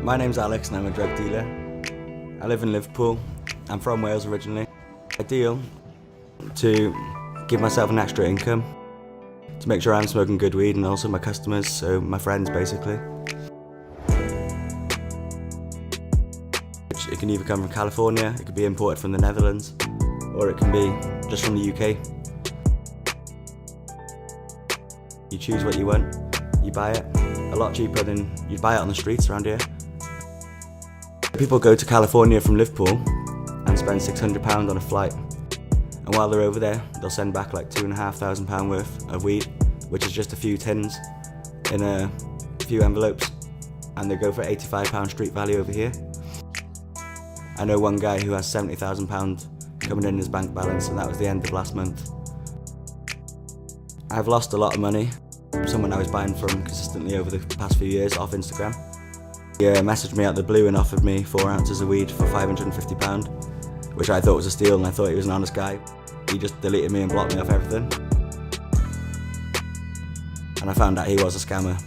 My name's Alex and I'm a drug dealer. I live in Liverpool. I'm from Wales originally. Ideal to give myself an extra income, to make sure I'm smoking good weed and also my customers, so my friends basically. It can either come from California, it could be imported from the Netherlands, or it can be just from the UK. You choose what you want, you buy it, a lot cheaper than you'd buy it on the streets around here. People go to California from Liverpool and spend £600 on a flight. And while they're over there, they'll send back like £2,500 worth of weed, which is just a few tins in a few envelopes, and they go for £85 street value over here. I know one guy who has £70,000 coming in his bank balance, and that was the end of last month. I've lost a lot of money from someone I was buying from consistently over the past few years off Instagram. He messaged me out the blue and offered me 4 ounces of weed for £550, which I thought was a steal, and I thought he was an honest guy. He just deleted me and blocked me off everything. And I found out he was a scammer.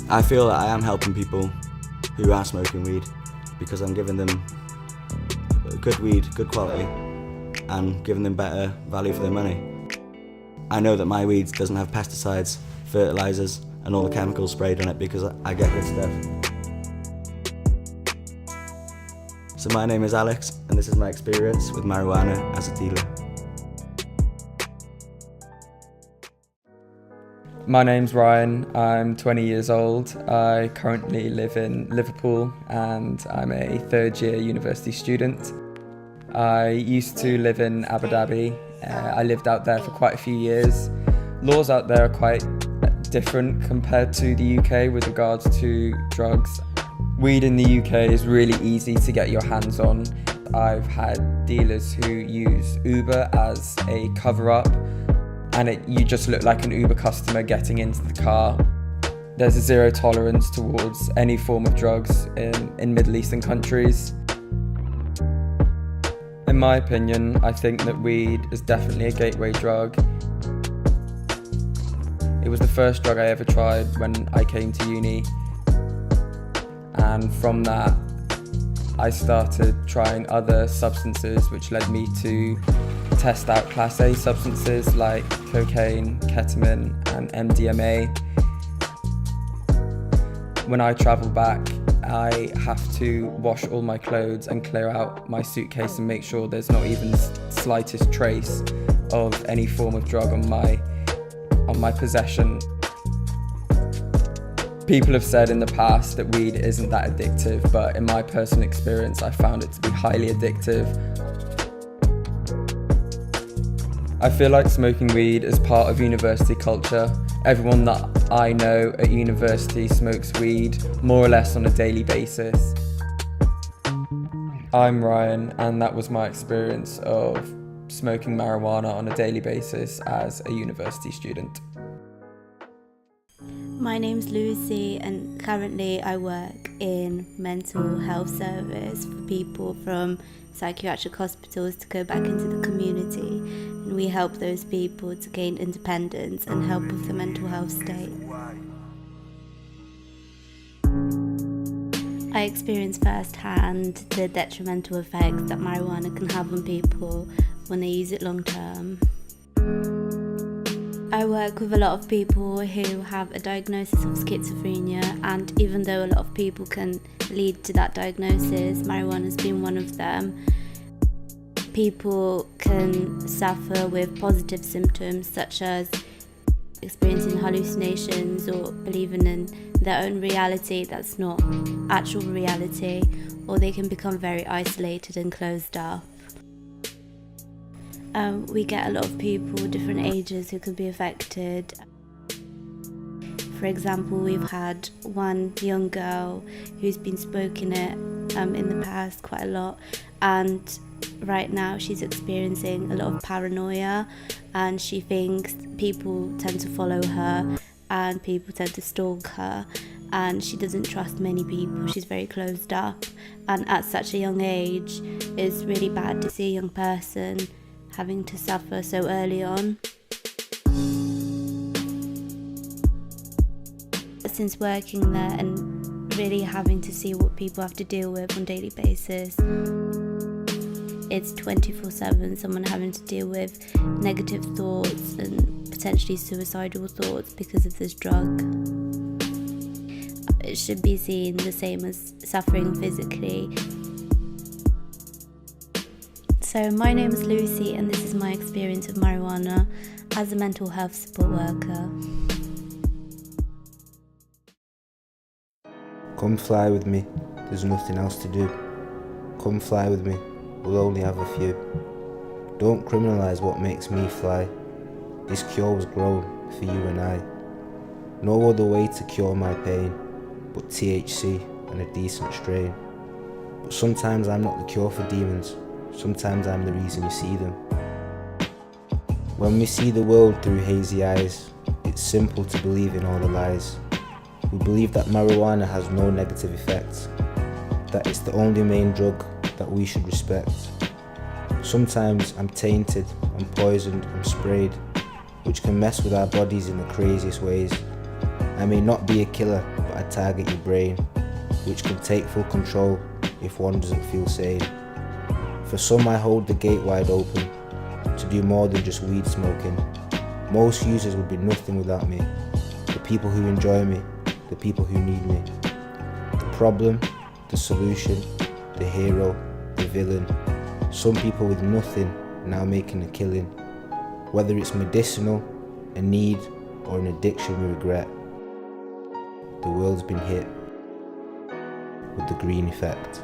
I feel that I am helping people who are smoking weed because I'm giving them good weed, good quality, and giving them better value for their money. I know that my weed doesn't have pesticides, fertilizers, and all the chemicals sprayed on it because I get good stuff. So my name is Alex, and this is my experience with marijuana as a dealer. My name's Ryan, I'm 20 years old. I currently live in Liverpool and I'm a third-year university student. I used to live in Abu Dhabi. I lived out there for quite a few years. Laws out there are quite different compared to the UK with regards to drugs. Weed in the UK is really easy to get your hands on. I've had dealers who use Uber as a cover-up, and you just look like an Uber customer getting into the car. There's a zero tolerance towards any form of drugs in Middle Eastern countries. In my opinion, I think that weed is definitely a gateway drug. It was the first drug I ever tried when I came to uni, and from that I started trying other substances, which led me to test out Class A substances like cocaine, ketamine and MDMA. When I travel back, I have to wash all my clothes and clear out my suitcase and make sure there's not even the slightest trace of any form of drug on my possession. People have said in the past that weed isn't that addictive, but in my personal experience, I found it to be highly addictive. I feel like smoking weed is part of university culture. Everyone that I know at university smokes weed more or less on a daily basis. I'm Ryan, and that was my experience of smoking marijuana on a daily basis as a university student. My name's Lucy, and currently I work in mental health service for people from psychiatric hospitals to go back into the community, and we help those people to gain independence and help with the mental health state. I experienced firsthand the detrimental effects that marijuana can have on people when they use it long term. I work with a lot of people who have a diagnosis of schizophrenia, and even though a lot of people can lead to that diagnosis, marijuana has been one of them. People can suffer with positive symptoms such as experiencing hallucinations or believing in their own reality that's not actual reality, or they can become very isolated and closed off. We get a lot of people, different ages, who can be affected. For example, we've had one young girl who's been smoking it in the past quite a lot, and right now she's experiencing a lot of paranoia, and she thinks people tend to follow her and people tend to stalk her, and she doesn't trust many people. She's very closed up, and at such a young age it's really bad to see a young person having to suffer so early on. since working there and really having to see what people have to deal with on a daily basis, it's 24/7 someone having to deal with negative thoughts and potentially suicidal thoughts because of this drug. It should be seen the same as suffering physically. So my name is Lucy and this is my experience of marijuana as a mental health support worker. Come fly with me, there's nothing else to do. Come fly with me, we'll only have a few. Don't criminalise what makes me fly. This cure was grown for you and I. No other way to cure my pain but THC and a decent strain. But sometimes I'm not the cure for demons, sometimes I'm the reason you see them. When we see the world through hazy eyes, it's simple to believe in all the lies. We believe that marijuana has no negative effects, that it's the only main drug that we should respect. Sometimes I'm tainted, I'm poisoned, I'm sprayed, which can mess with our bodies in the craziest ways. I may not be a killer, but I target your brain, which can take full control if one doesn't feel sane. For some I hold the gate wide open, to do more than just weed smoking. Most users would be nothing without me. The people who enjoy me, the people who need me. The problem, the solution, the hero, the villain. Some people with nothing now making a killing. Whether it's medicinal, a need, or an addiction we regret. The world's been hit with the green effect.